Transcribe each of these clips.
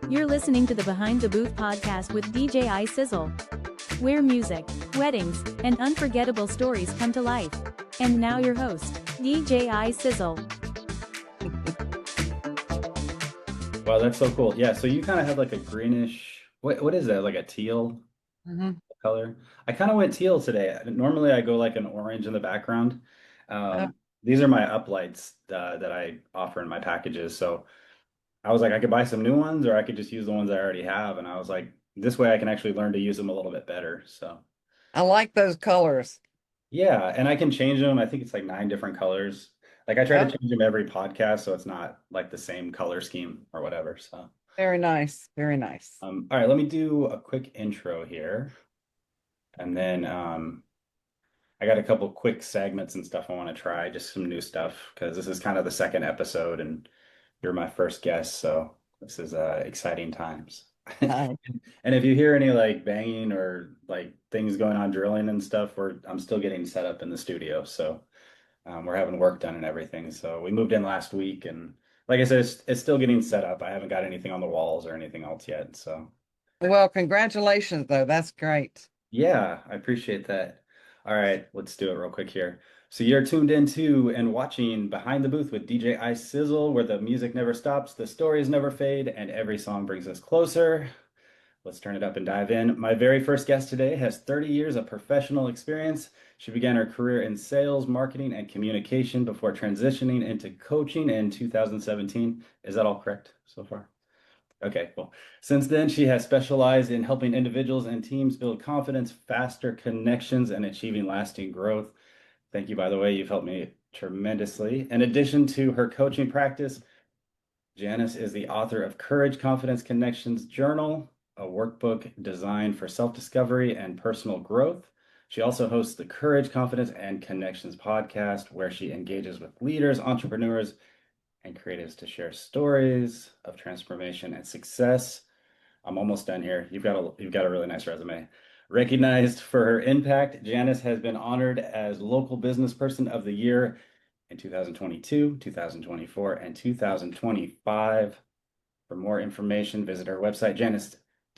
You're listening to the Behind the Booth podcast with DJ iSizzle, where music, weddings, and unforgettable stories come to life. And now your host, DJ iSizzle. Wow, that's so cool. Yeah, so you kind of have like a greenish, what is that? Like a teal color? I kind of went teal today. Normally I go like an orange in the background. Oh, These are my uplights that I offer in my packages. So I was like, I could buy some new ones or I could just use the ones I already have. And I was like, this way I can actually learn to use them a little bit better. So I like those colors. yeah, and I can change them. I think it's like 9 different colors. Like I try to Oh, change them every podcast so it's not like the same color scheme or whatever. So very nice. Very nice. all right, let me do a quick intro here. And then I got a couple quick segments and stuff I want to try, just some new stuff, because this is kind of the second episode and you're my first guest, so this is exciting times. Hi. And if you hear any like banging or like things going on drilling and stuff, I'm still getting set up in the studio. So we're having work done and everything. So we moved in last week and like I said, it's still getting set up. I haven't got anything on the walls or anything else yet. So Well, congratulations, though. That's great. yeah, I appreciate that. All right, let's do it real quick here. So you're tuned into and watching Behind the Booth with DJ iSizzle, where the music never stops, the stories never fade, and every song brings us closer. Let's turn it up and dive in. My very first guest today has 30 years of professional experience. She began her career in sales, marketing, and communication before transitioning into coaching in 2017. Is that all correct so far? Okay, cool. Since then, she has specialized in helping individuals and teams build confidence, faster connections, and achieving lasting growth. Thank you, by the way. You've helped me tremendously. In addition to her coaching practice, Janice is the author of Courage, Confidence, Connections Journal, a workbook designed for self-discovery and personal growth. She also hosts the Courage, Confidence, and Connections podcast, where she engages with leaders, entrepreneurs, and creatives to share stories of transformation and success. I'm almost done here. You've got a really nice resume. Recognized for her impact, Janice has been honored as Local Business Person of the Year in 2022, 2024, and 2025. For more information, visit her website,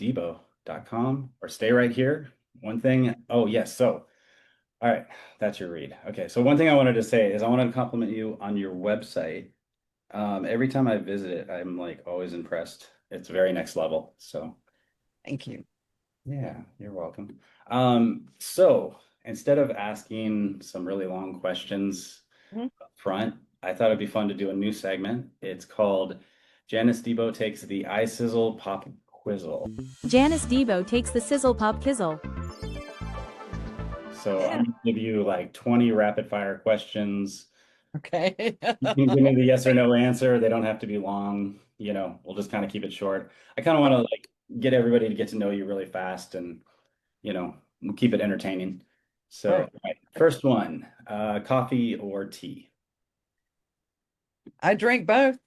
janicedebo.com, or stay right here. One thing, oh yes, so all right, that's your read. Okay, so one thing I wanted to say is I wanted to compliment you on your website. Every time I visit it, I'm like always impressed. It's very next level. So Thank you. yeah, you're welcome. So instead of asking some really long questions Mhm. up front, I thought it'd be fun to do a new segment. It's called Janice Debo Takes the iSizzle Pop Quizzle. Janice Debo takes the Sizzle Pop Qizzle. So Yeah. I'm gonna give you like 20 rapid fire questions. Okay. You can give me the yes or no answer. They don't have to be long. We'll just kind of keep it short. I kind of want to like get everybody to get to know you really fast and, we'll keep it entertaining. So, All all right, first one, coffee or tea? I drink both.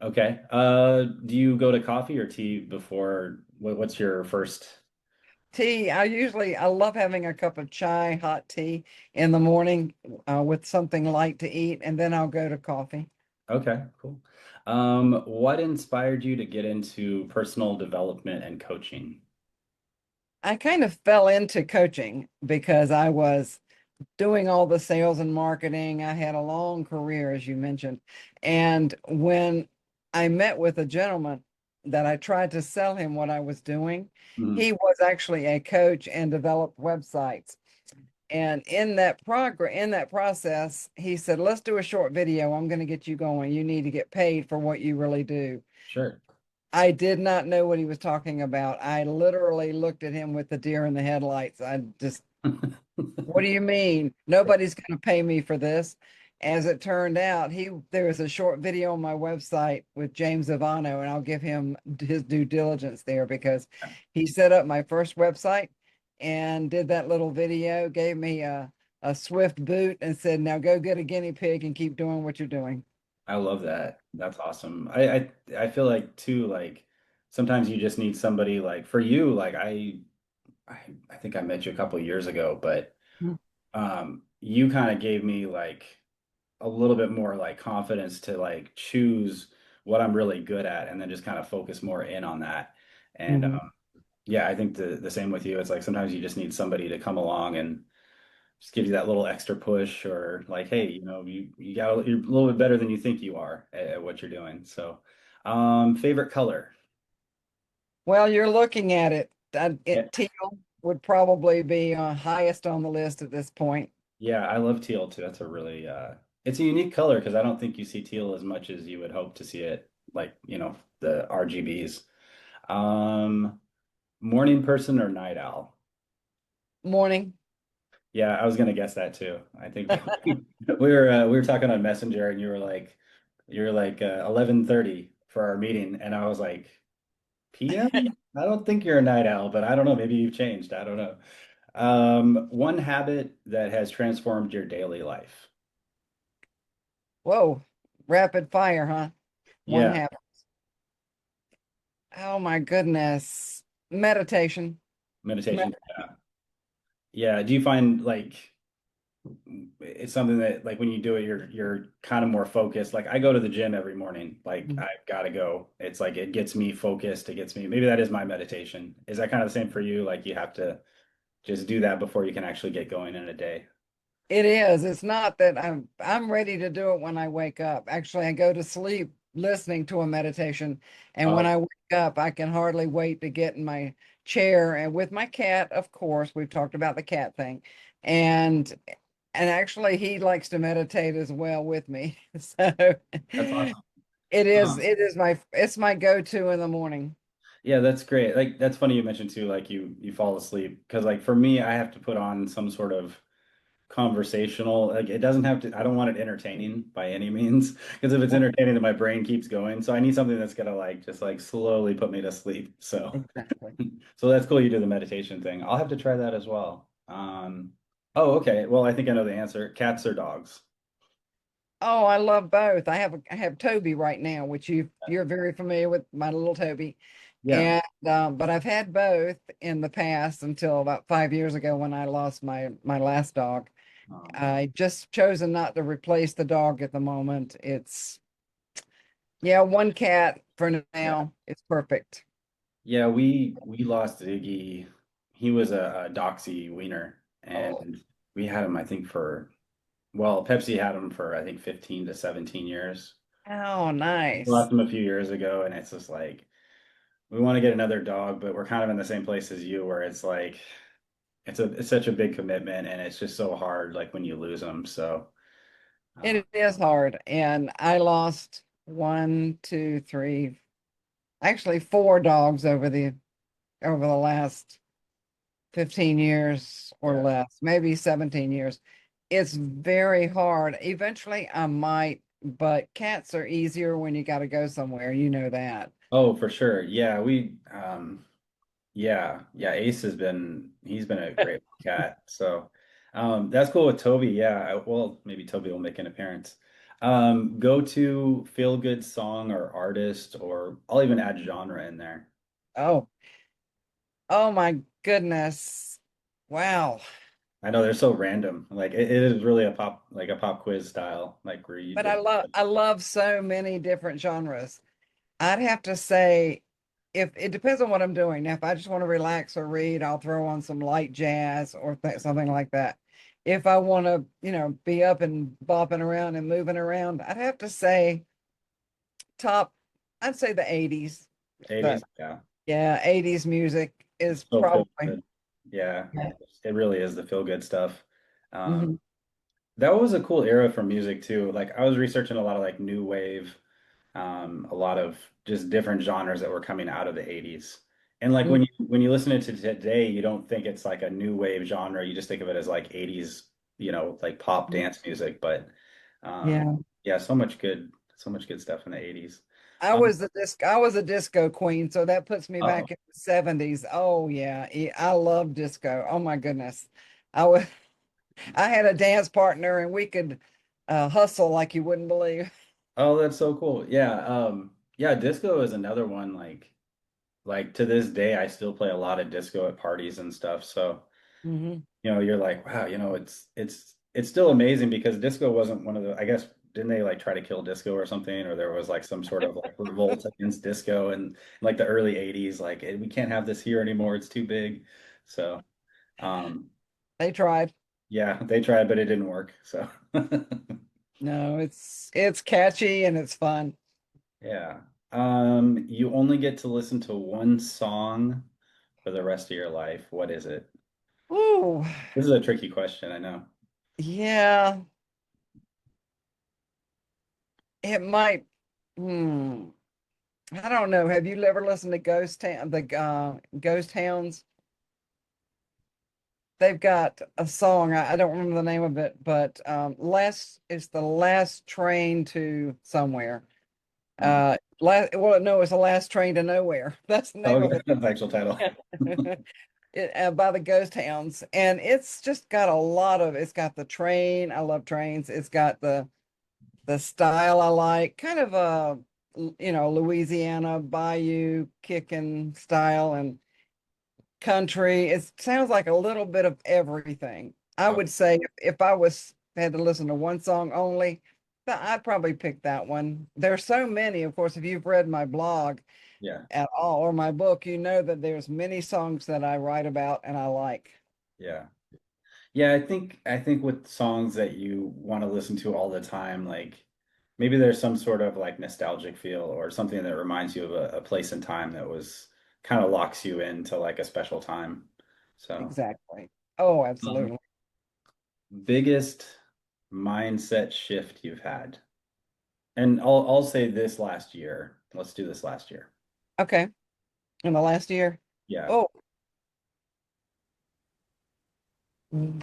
Okay. Do you go to coffee or tea before? What's your first? Tea. I love having a cup of chai, hot tea in the morning with something light to eat, and then I'll go to coffee. Okay, cool. What inspired you to get into personal development and coaching? I kind of fell into coaching because I was doing all the sales and marketing. I had a long career, as you mentioned. And when I met with a gentleman that I tried to sell him what I was doing, Mhm. he was actually a coach and developed websites. And in that process, he said, "Let's do a short video. I'm going to get you going. You need to get paid for what you really do." Sure. I did not know what he was talking about. I literally looked at him with the deer in the headlights. I just, what do you mean? Nobody's going to pay me for this. As it turned out, there was a short video on my website with James Ivano, and I'll give him his due diligence there because he set up my first website and did that little video, gave me a swift boot and said, "Now go get a guinea pig and keep doing what you're doing." I love that. That's awesome. I feel like too, like sometimes you just need somebody like for you, like I, I think I met you a couple of years ago, but Mm. you kind of gave me like a little bit more like confidence to like choose what I'm really good at, and then just kind of focus more in on that. And Mhm. yeah, I think the same with you. It's like sometimes you just need somebody to come along and just give you that little extra push, or like, hey, you're a little bit better than you think you are at what you're doing. So, favorite color? Well, you're looking at it. Yeah, Teal would probably be highest on the list at this point. yeah, I love teal too. That's a really it's a unique color because I don't think you see teal as much as you would hope to see it, like, the RGBs. Um, Morning person or night owl? Morning. Yeah, I was gonna guess that too. I think we were talking on Messenger, and you were like 11:30 for our meeting, and I was like, PM? I don't think you're a night owl, but I don't know. Maybe you've changed. I don't know. One habit that has transformed your daily life. Whoa, rapid fire, huh? One Yeah, habit. Oh my goodness. Meditation. meditation. Yeah. Yeah. Do you find like it's something that like when you do it, you're kind of more focused? Like I go to the gym every morning. Like Mhm. I've got to go. It's like it gets me focused. It gets me. Maybe that is my meditation. Is that kind of the same for you? Like you have to just do that before you can actually get going in a day. It is. It's not that I'm ready to do it when I wake up. Actually, I go to sleep listening to a meditation, and when Oh, I wake up, I can hardly wait to get in my chair and with my cat, of course, we've talked about the cat thing. And actually he likes to meditate as well with me. So that's awesome. it's my go-to in the morning. Yeah, that's great. Like that's funny you mentioned too, like you fall asleep because like for me, I have to put on some sort of conversational, like it doesn't have to, I don't want it entertaining by any means, because if it's entertaining then my brain keeps going. So I need something that's gonna like just like slowly put me to sleep. So Exactly. so that's cool you do the meditation thing. I'll have to try that as well. Oh, okay. Well, I think I know the answer. Cats or dogs? Oh, I love both. I have Toby right now, which you're very familiar with, my little Toby. Yeah. And but I've had both in the past until about 5 years ago when I lost my last dog. Um, I just chosen not to replace the dog at the moment. It's yeah, one cat for yeah. now. It's perfect. Yeah, we lost Ziggy. He was a Doxy wiener, Oh, and we had him, I think, well, Pepsi had him for I think 15 to 17 years. oh, We nice. lost him a few years ago, and it's just like we want to get another dog, but we're kind of in the same place as you, where it's like it's such a big commitment, and it's just so hard, like when you lose them. So, uh, It is hard. And I lost one, two, three, actually four dogs over the last 15 years or yeah. less, maybe 17 years. It's very hard. Eventually I might, but cats are easier when you got to go somewhere. You know that. Oh, for sure. Yeah, yeah. Ace he's been a great cat. So, that's cool with Toby. Yeah, well, maybe Toby will make an appearance. Go to feel good song or artist, or I'll even add genre in there. Oh, oh my goodness. Wow. I know they're so random. Like it is really like a pop quiz style, like where you But just, I love so many different genres. I'd have to say, if it depends on what I'm doing. Now, if I just want to relax or read, I'll throw on some light jazz or something like that. If I want to, be up and bopping around and moving around, I'd have to say top, I'd say the 80s. The 80s. Yeah. Yeah, 80s music is So feel probably. good. Yeah, Yeah. it really is the feel good stuff. Um, Mhm. that was a cool era for music too. Like I was researching a lot of like new wave, a lot of just different genres that were coming out of the 80s. And like Mhm. when you listen to today, you don't think it's like a new wave genre. You just think of it as like 80s, like pop dance music. But Yeah. yeah, so much good stuff in the 80s. I was a disco queen, so that puts me Oh, back in the 70s. Oh yeah, I love disco. Oh my goodness. I was I had a dance partner and we could hustle like you wouldn't believe. oh, that's so cool. Yeah, yeah, disco is another one like to this day I still play a lot of disco at parties and stuff. So Hmm. you're like, wow, it's still amazing because disco wasn't one of the, I guess didn't they like try to kill disco or something, or there was like some sort of like revolt against disco in like the early 80s, like we can't have this here anymore, it's too big. So um They tried. yeah, they tried, but it didn't work. So No, it's catchy and it's fun. yeah. You only get to listen to one song for the rest of your life. What is it? Ooh, This is a tricky question, I know. yeah, it might. Hmm. I don't know. Have you ever listened to Ghost Hounds? They've got a song. I don't remember the name of it, but last it's the last train to somewhere. Hmm. Well, no, it's the last train to nowhere. That's the Oh, name of okay. it. That's the actual title. By the Ghost Hounds, and it's just got a lot of. It's got the train. I love trains. It's got the style I like, kind of a Louisiana bayou kicking style and country. It sounds like a little bit of everything. I Oh, would say if I was had to listen to one song only, I'd probably pick that one. There's so many, of course, if you've read my blog yeah. at all or my book, you know that there's many songs that I write about and I like. Yeah. Yeah, I think with songs that you want to listen to all the time, like maybe there's some sort of like nostalgic feel or something that reminds you of a place and time that was kind of locks you into like a special time. So, Exactly. Oh, um, absolutely. biggest mindset shift you've had. And I'll say this last year. Let's do this last year. Okay. In the last year. Yeah. Oh, mm,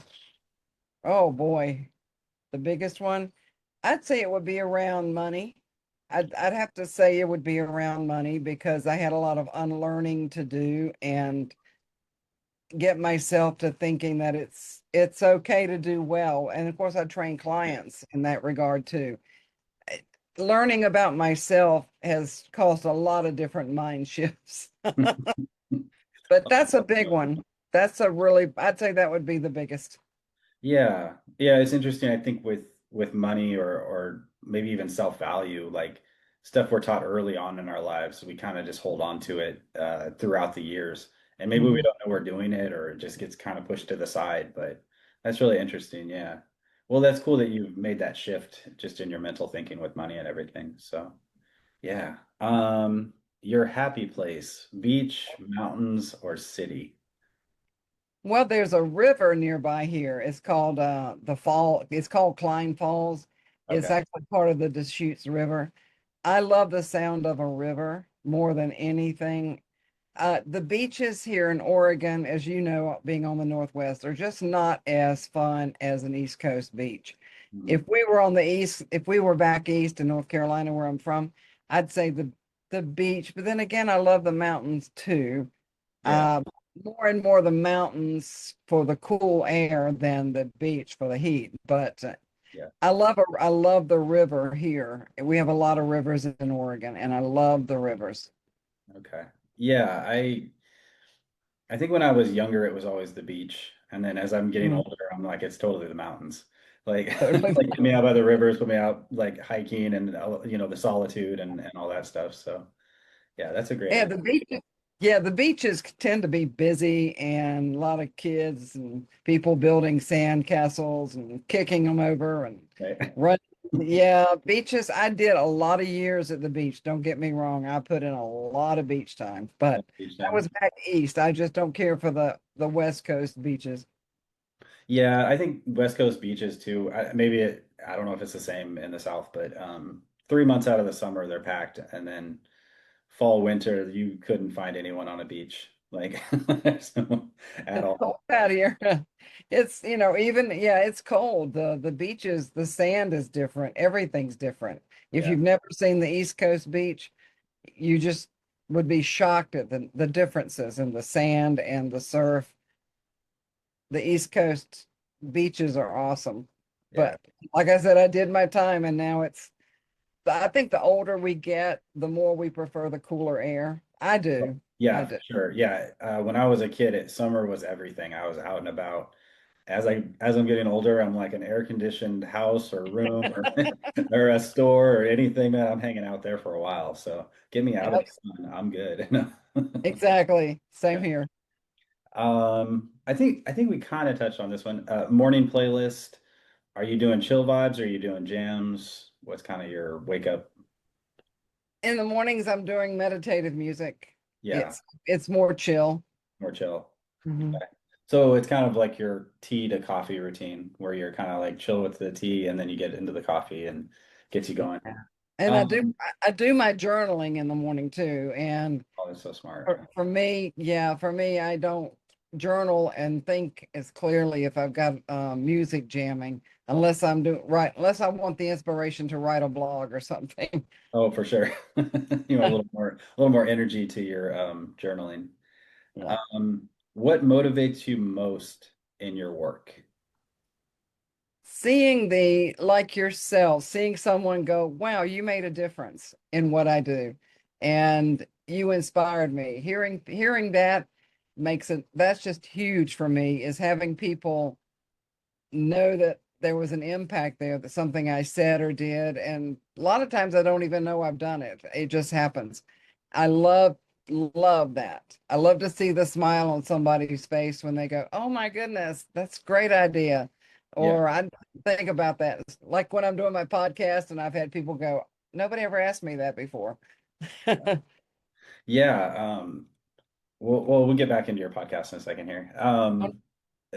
oh boy. The biggest one. I'd say it would be around money. I'd have to say it would be around money because I had a lot of unlearning to do and get myself to thinking that it's okay to do well. And of course, I train clients in that regard too. Eh, Learning about myself has caused a lot of different mind shifts, but that's a big one. I'd say that would be the biggest. Yeah. Yeah, it's interesting. I think with money or maybe even self-value, like stuff we're taught early on in our lives, we kind of just hold on to it throughout the years. And maybe we Mhm. don't know we're doing it or it just gets kind of pushed to the side, but that's really interesting. Yeah. Well, that's cool that you've made that shift just in your mental thinking with money and everything. So, yeah. Your happy place, beach, mountains, or city? Well, there's a river nearby here. It's called It's called Klein Falls. It's Okay. actually part of the Deschutes River. I love the sound of a river more than anything. The beaches here in Oregon, as you know, being on the Northwest, are just not as fun as an East Coast beach. Mhm. If we were back east in North Carolina, where I'm from, I'd say the beach. But then again, I love the mountains too. Yeah. Uh, More and more the mountains for the cool air than the beach for the heat. But Yeah. I love the river here. We have a lot of rivers in Oregon, and I love the rivers. Okay. Yeah, I think when I was younger, it was always the beach, and then as I'm getting Mm, older, I'm like, it's totally the mountains. Like, totally. like put me out by the rivers, put me out like hiking and the solitude and all that stuff. So yeah, that's a great Yeah, answer. the beaches. Yeah, the beaches tend to be busy and a lot of kids and people building sand castles and kicking them over and Right? running. Yeah, beaches. I did a lot of years at the beach. Don't get me wrong. I put in a lot of beach time, but Beach I time. was back east. I just don't care for the West Coast beaches. Yeah, I think West Coast beaches too. I don't know if it's the same in the South, but 3 months out of the summer they're packed, and then fall, winter, you couldn't find anyone on a beach like so, at It's all. cold out here. It's, even, yeah, it's cold. The beaches, the sand is different. Everything's different. If Yeah, you've never seen the East Coast beach, you just would be shocked at the differences in the sand and the surf. The East Coast beaches are awesome. yeah. But like I said, I did my time and now I think the older we get, the more we prefer the cooler air. I do. I Yeah, do. for sure. Yeah. When I was a kid, summer was everything. I was out and about. as I'm getting older, I'm like an air-conditioned house or room or or a store or anything, that I'm hanging out there for a while. So get me out of Yep, the sun. I'm good. exactly. Same Yeah. here. I think we kind of touched on this one. Morning playlist. Are you doing chill vibes? Or are you doing jams? What's kind of your wake up? In the mornings, I'm doing meditative music. Yeah, It's more chill. more chill. Mhm. Okay. So it's kind of like your tea to coffee routine where you're kind of like chill with the tea and then you get into the coffee and gets you going. Yeah. And Um, I do my journaling in the morning too. And oh, that's so smart. for me, yeah, for me, I don't journal and think as clearly if I've got music jamming, unless I'm doing right, unless I want the inspiration to write a blog or something. Oh, for sure. You want a little more energy to your journaling. Yeah. What motivates you most in your work? Seeing like yourself, seeing someone go, wow, you made a difference in what I do. And you inspired me. Hearing that that's just huge for me, is having people know that there was an impact there, that something I said or did. And a lot of times I don't even know I've done it. It just happens. I love that. I love to see the smile on somebody's face when they go, "Oh my goodness, that's a great idea." Yeah. Or I think about that. It's like when I'm doing my podcast and I've had people go, "Nobody ever asked me that before." Yeah. We'll get back into your podcast in a second here.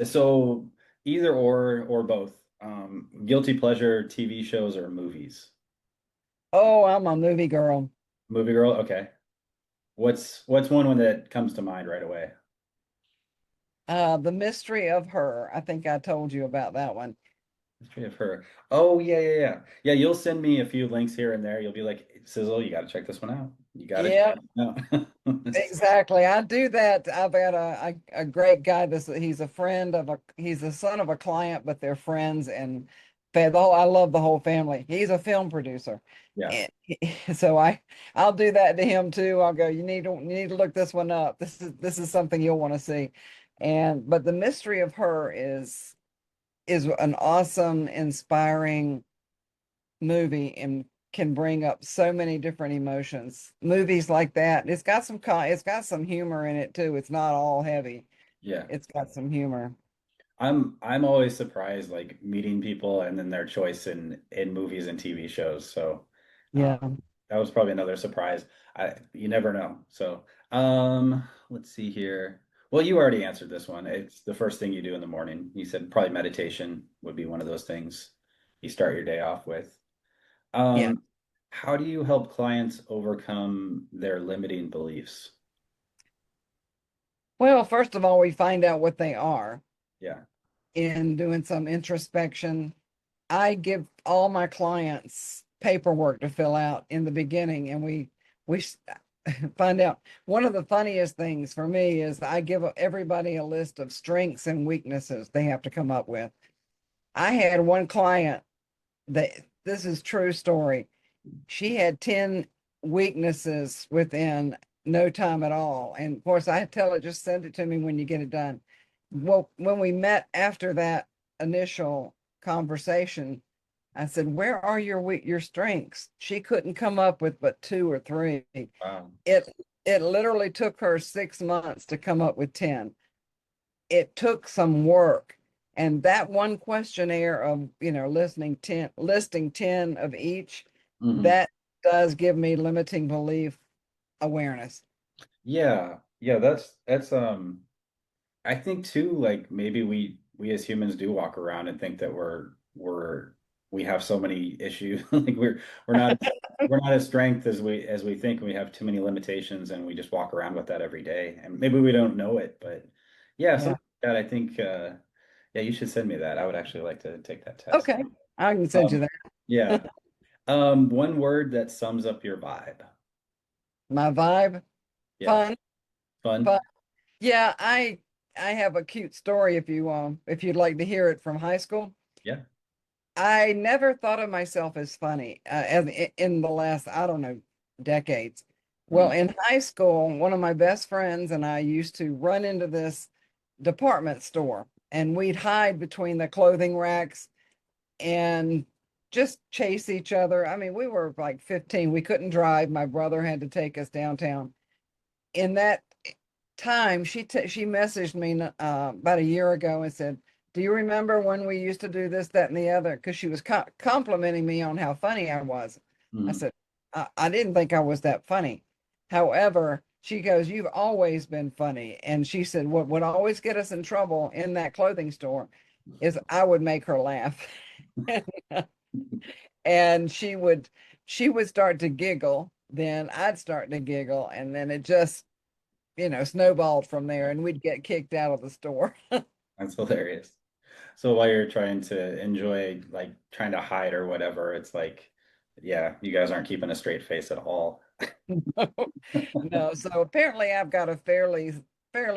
So either or both. Guilty pleasure TV shows or movies? Oh, I'm a movie girl. Movie girl? Okay. What's one that comes to mind right away? The Mystery of Her. I think I told you about that one. History of her. Oh yeah, yeah, yeah. Yeah, you'll send me a few links here and there. You'll be like, Sizzle, you got to check this one out. You got to check Yeah, it out. exactly. I do that. I've got a great guy. He's a friend of he's the son of a client, but they're friends, and I love the whole family. He's a film producer. Yeah, And so I'll do that to him too. I'll go, you need to look this one up. This is something you'll want to see. But The Mystery of Her is an awesome, inspiring movie and can bring up so many different emotions. Movies like that, it's got some humor in it too. It's not all heavy. yeah. It's got some humor. I'm always surprised, like meeting people and then their choice in movies and TV shows. So Yeah. that was probably another surprise. You never know. So let's see here. Well, you already answered this one. It's the first thing you do in the morning. You said probably meditation would be one of those things you start your day off with. Yeah. Um, how do you help clients overcome their limiting beliefs? Well, first of all, we find out what they are Yeah. in doing some introspection. I give all my clients paperwork to fill out in the beginning, and we find out. One of the funniest things for me is I give everybody a list of strengths and weaknesses they have to come up with. I had one client that, this is true story. She had 10 weaknesses within no time at all. And of course, I tell her, just send it to me when you get it done. Well, when we met after that initial conversation, I said, "Where are your strengths?" She couldn't come up with but two or three. Wow. It it literally took her 6 months to come up with 10. It took some work. And that one questionnaire of, listing 10 of each, Hmm. that does give me limiting belief awareness. Yeah. Yeah, that's I think too, like maybe we as humans do walk around and think that we have so many issues. Like we're not we're not as strength as we think, and we have too many limitations, and we just walk around with that every day. And maybe we don't know it, but yeah, Yeah. something like that I think yeah, you should send me that. I would actually like to take that test. Okay. I can send you Um that. yeah. One word that sums up your vibe. My vibe, Yeah. fun, Fun. fun. Yeah, I have a cute story if you'd like to hear it from high school. Yeah. I never thought of myself as funny in the last, I don't know, decades. Well, Mhm. in high school, one of my best friends and I used to run into this department store. and we'd hide between the clothing racks and just chase each other. I mean, we were like 15. We couldn't drive. My brother had to take us downtown. In that time, she messaged me about a year ago and said, "Do you remember when we used to do this, that, and the other?" Because she was complimenting me on how funny I was. I Mhm. said, I didn't think I was that funny. However, she goes, "You've always been funny." And she said, "What would always get us in trouble in that clothing store is I would make her laugh." And she would start to giggle, then I'd start to giggle, and then it just, snowballed from there, and we'd get kicked out of the store. That's hilarious. So while you're trying to enjoy, like trying to hide or whatever, it's like, yeah, you guys aren't keeping a straight face at all. No, so apparently I've got a fairly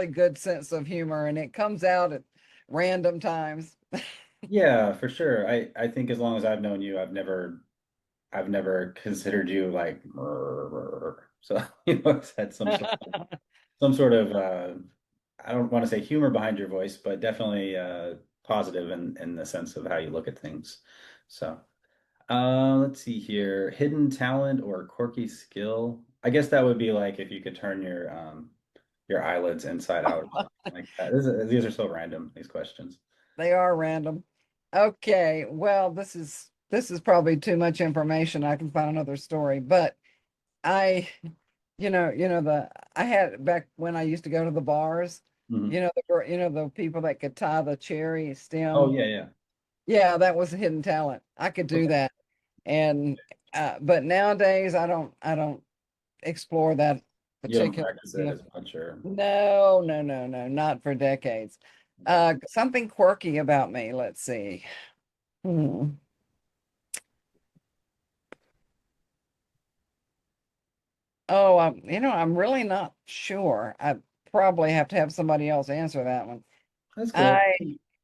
good sense of humor, and it comes out at random times. Yeah, for sure. I think as long as I've known you, I've never considered you like so you always had some sort of I don't want to say humor behind your voice, but definitely positive in the sense of how you look at things. So let's see here. Hidden talent or quirky skill. I guess that would be like if you could turn your eyelids inside out or something like that. These are so random, these questions. They are random. Okay, well, this is probably too much information. I can find another story, but I, the I had back when I used to go to the bars, Mhm. the people that could tie the cherry Oh stem. yeah, yeah. Yeah, that was a hidden talent. I could do Okay. that. And but nowadays I don't explore that You don't particular practice it skill. as much or No, no, no, no, not for decades. yeah. Something quirky about me. Let's see. Hmm. Oh, I'm really not sure. I probably have to have somebody else answer that one. That's cool. I,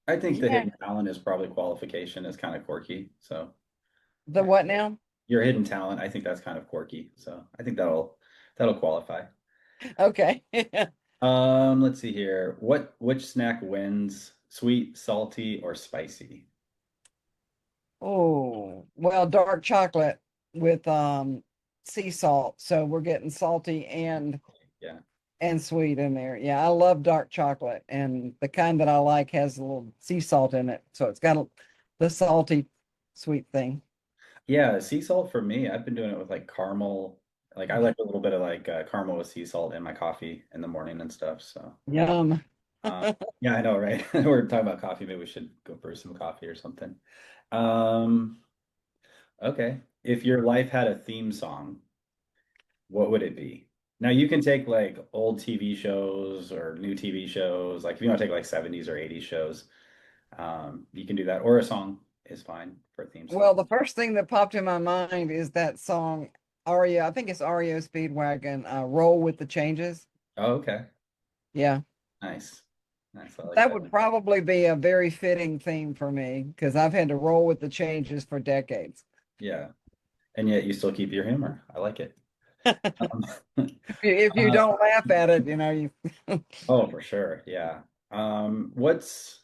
I think the yeah, hidden talent is probably qualification is kind of quirky. So the what now? your hidden talent, I think that's kind of quirky. So I think that'll qualify. Okay. Let's see here. Which snack wins? Sweet, salty, or spicy? Oh, well, dark chocolate with sea salt. So we're getting salty Yeah. and sweet in there. Yeah, I love dark chocolate, and the kind that I like has a little sea salt in it. So it's got the salty sweet thing. Yeah, sea salt for me, I've been doing it with like caramel. Like I like a little bit of like caramel with sea salt in my coffee in the morning and stuff. So Yum. uh, yeah, I know, right? We're talking about coffee. Maybe we should go brew some coffee or something. Um, okay. If your life had a theme song, what would it be? Now you can take like old TV shows or new TV shows. Like if you want to take like 70s or 80s shows, you can do that. Or a song is fine for a theme song. Well, the first thing that popped in my mind is that song Aria. I think it's REO Speedwagon, Roll with the Changes. Oh, okay. Yeah. Nice. Nice. I like That that. would probably be a very fitting theme for me because I've had to roll with the changes for decades. Yeah. And yet you still keep your humor. I like it. Um, If you uh, don't laugh at it, you oh, for sure. Yeah. What's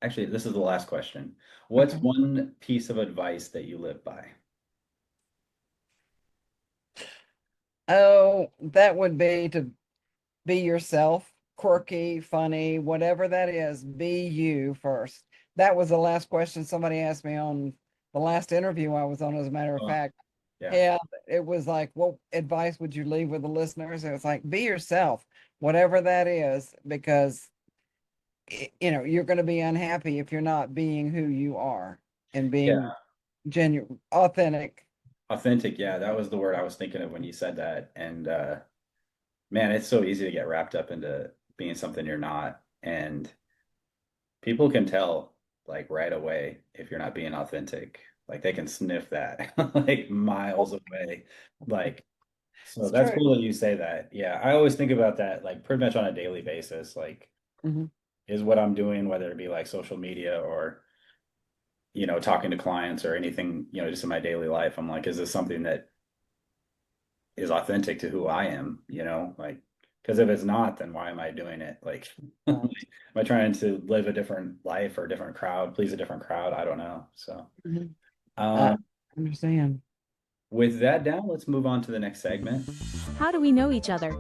actually, this is the last question. What's okay. one piece of advice that you live by? Oh, that would be to be yourself, quirky, funny, whatever that is, be you first. That was the last question somebody asked me on the last interview I was on, as a matter of Oh, fact. yeah. Yeah, it was like, what advice would you leave with the listeners? It was like, be yourself, whatever that is, because you're going to be unhappy if you're not being who you are and being Yeah. genuine, authentic. Authentic. Yeah. That was the word I was thinking of when you said that. And man, it's so easy to get wrapped up into being something you're not. And people can tell like right away if you're not being authentic. Like they can sniff that like miles away. Like, so It's that's true. cool that you say that. Yeah, I always think about that like pretty much on a daily basis. Like, Mhm. is what I'm doing, whether it be like social media or, talking to clients or anything, just in my daily life, I'm like, is this something that is authentic to who I am, like, Because if it's not, then why am I doing it? Like, am I trying to live a different life or a different crowd, please a different crowd? I don't know. So, Mhm. I um, understand. with that down, let's move on to the next segment. How do we know each other?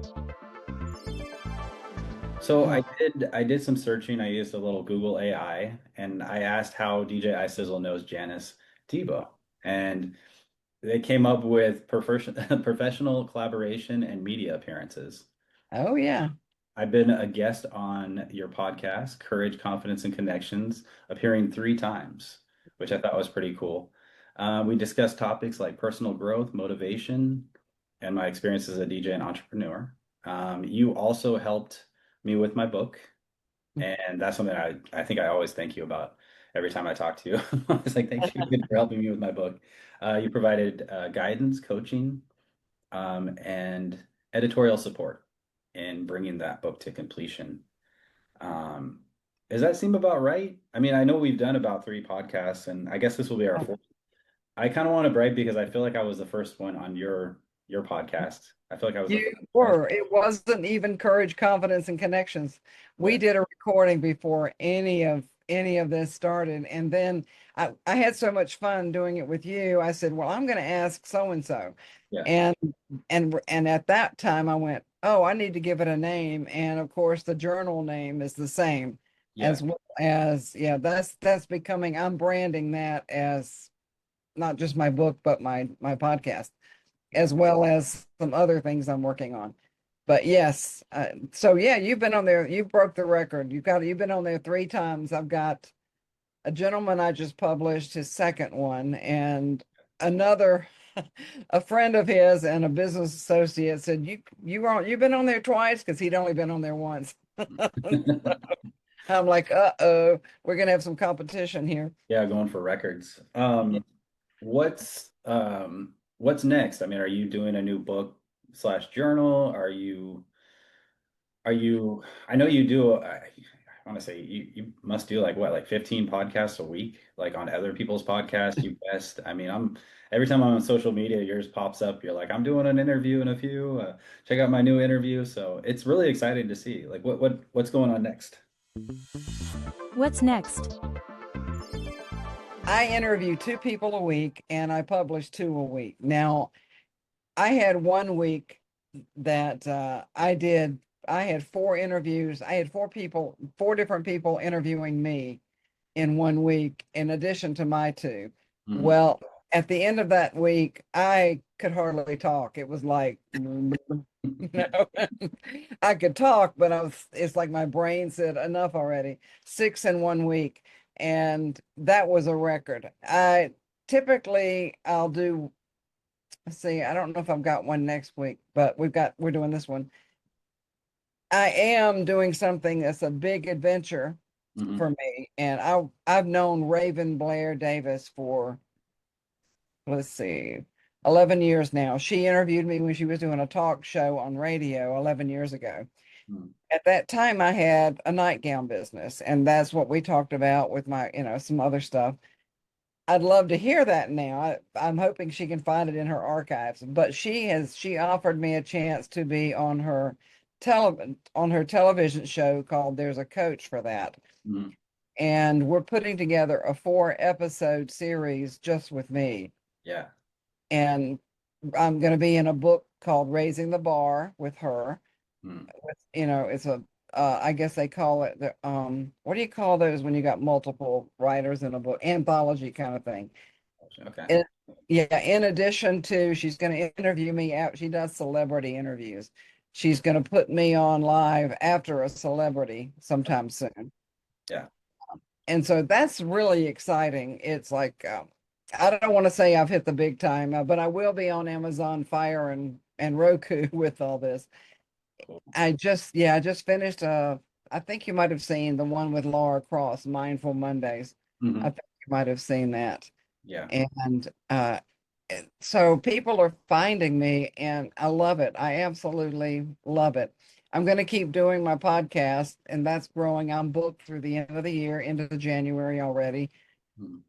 So Oh, I did some searching. I used a little Google AI and I asked how DJ iSizzle knows Janice Debo. And they came up with professional collaboration and media appearances. oh yeah. I've been a guest on your podcast, Courage, Confidence, and Connections, appearing 3 times, which I thought was pretty cool. We discussed topics like personal growth, motivation, and my experience as a DJ and entrepreneur. You also helped me with my book, and that's something I think I always thank you about every time I talk to you. I was like, thank you for helping me with my book. You provided guidance, coaching, and editorial support in bringing that book to completion. Um, does that seem about right? I mean, I know we've done about 3 podcasts, and I guess this will be our fourth. I kind of want to brag because I feel like I was the first one on your podcast. I feel like I was the You first guest. were. It wasn't even Courage, Confidence, and Connections. We Yeah, did a recording before any of this started. And then I had so much fun doing it with you. I said, well, I'm going to ask so and so. yeah, And and at that time I went, oh, I need to give it a name. And of course the journal name is the same yeah. as well as, yeah, that's becoming, I'm branding that as not just my book, but my podcast, Yeah. as well as some other things I'm working on. But yes, so yeah, you've been on there. You broke the record. You've been on there 3 times. I've got a gentleman I just published his second one, and another, a friend of his and a business associate said you've been on there twice because he'd only been on there once. I'm like, uh-oh, we're gonna have some competition here. Yeah, going for records. Yeah. What's next? I mean, are you doing a new book slash journal? Are you, I know you do, I want to say you must do like what, like 15 podcasts a week, like on other people's podcasts, you best. I mean, every time I'm on social media, yours pops up. You're like, I'm doing an interview in a few, check out my new interview. So it's really exciting to see like what's going on next. What's next? I interview 2 people a week and I publish 2 a week. Now, I had one week that I had 4 interviews. I had 4 people, 4 different people interviewing me in one week, in addition to my 2. Mhm. Well, at the end of that week, I could hardly talk. It was like, you know, I could talk, but it's like my brain said, enough already. 6 in one week. And that was a record. I'll do, let's see, I don't know if I've got one next week, but we're doing this one. I am doing something that's a big adventure Mhm. for me. And I've known Raven Blair Davis for, let's see, 11 years now. She interviewed me when she was doing a talk show on radio 11 years ago. Mhm. At that time, I had a nightgown business, and that's what we talked about with my, some other stuff. I'd love to hear that now. I'm hoping she can find it in her archives, but she offered me a chance to be on her television show called There's a Coach for That. Mhm. And we're putting together a 4 episode series just with me. Yeah. And I'm going to be in a book called Raising the Bar with her. Mhm. It's I guess they call it what do you call those when you got multiple writers in a book? Anthology kind of thing. Okay. And yeah, in addition to, she's going to interview me out. She does celebrity interviews. She's going to put me on live after a celebrity sometime soon. Yeah. And so that's really exciting. It's like, I don't want to say I've hit the big time, but I will be on Amazon Fire and Roku with all this. Cool. I just finished, I think you might have seen the one with Laura Cross, Mindful Mondays. I Mhm. think you might have seen that. Yeah. And so people are finding me and I love it. I absolutely love it. I'm going to keep doing my podcast and that's growing. I'm booked through the end of the year into the January already. Mhm.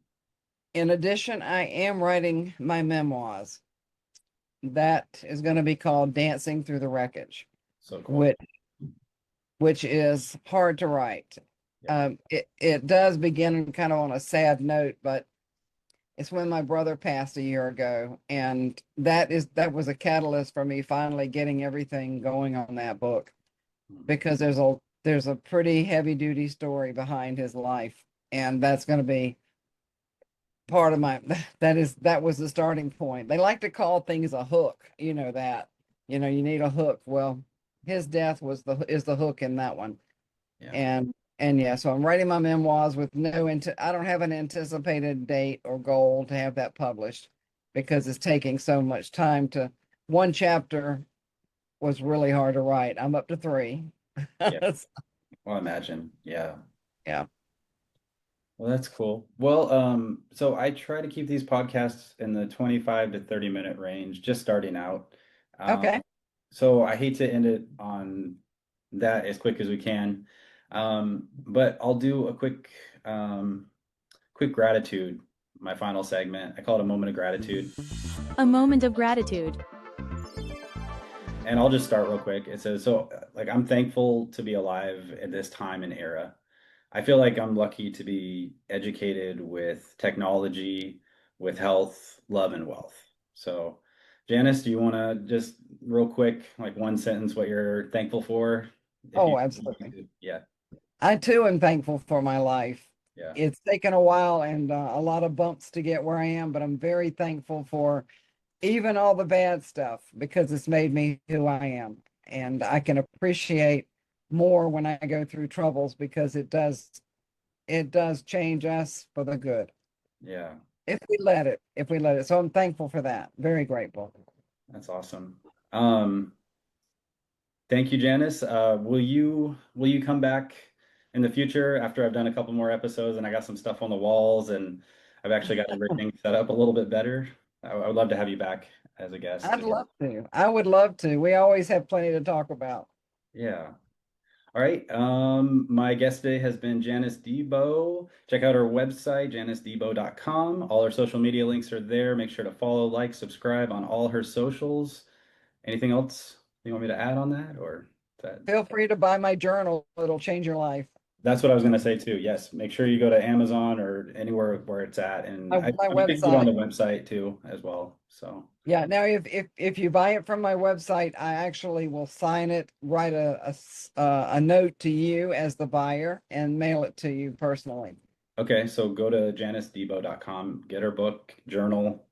In addition, I am writing my memoirs. That is going to be called Dancing Through the Wreckage. So cool. which is hard to write. Yeah. It does begin kind of on a sad note, but it's when my brother passed a year ago, and that was a catalyst for me finally getting everything going on that book, because there's a pretty heavy duty story behind his life, and that's going to be part of my that was the starting point. They like to call things a hook, you know that. You need a hook. Well, his death is the hook in that one. Yeah. And yeah, so I'm writing my memoirs with I don't have an anticipated date or goal to have that published, because it's taking so much time. One chapter was really hard to write. I'm up to 3. Yeah. Well, imagine. Yeah. Yeah. Well, that's cool. Well, so I try to keep these podcasts in the 25 to 30-minute range, just starting out. Okay. So I hate to end it on that as quick as we can. But I'll do a quick gratitude, my final segment. I call it a moment of gratitude. A moment of gratitude. And I'll just start real quick. It says, I'm thankful to be alive at this time and era. I feel like I'm lucky to be educated with technology, with health, love, and wealth. So, Janice, do you want to just real quick, like one sentence, what you're thankful for? Absolutely. Yeah. I too am thankful for my life. Yeah. It's taken a while and a lot of bumps to get where I am, but I'm very thankful for even all the bad stuff, because it's made me who I am. And I can appreciate more when I go through troubles, because it does change us for the good. Yeah. If we let it. So I'm thankful for that. Very grateful. That's awesome. Thank you, Janice. Will you come back in the future after I've done a couple more episodes and I got some stuff on the walls and I've actually got everything set up a little bit better? I would love to have you back as a guest. I'd love to. I would love to. We always have plenty to talk about. Yeah. All right. My guest today has been Janice Debo. Check out her website, janicedebo.com. All her social media links are there. Make sure to follow, like, subscribe on all her socials. Anything else you want me to add on that, or that? Feel free to buy my journal. It'll change your life. That's what I was going to say too. Yes, make sure you go to Amazon or anywhere where it's at, and My I think it's website. on the website too as well. So yeah, now if you buy it from my website, I actually will sign it, write a note to you as the buyer, and mail it to you personally. okay, so go to janicedebo.com, get her book, journal,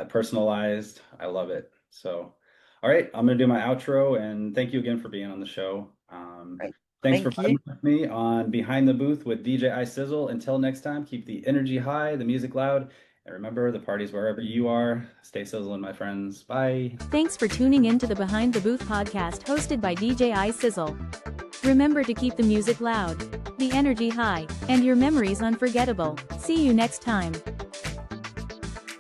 personalized. I love it. So, all right, I'm gonna do my outro, and thank you again for being on the show. Right. Thanks Thank for you. being with me on Behind the Booth with DJ iSizzle. Until next time, keep the energy high, the music loud, and remember, the party's wherever you are. Stay sizzling, my friends. Bye. Thanks for tuning in to the Behind the Booth podcast hosted by DJ iSizzle. Remember to keep the music loud, the energy high, and your memories unforgettable. See you next time.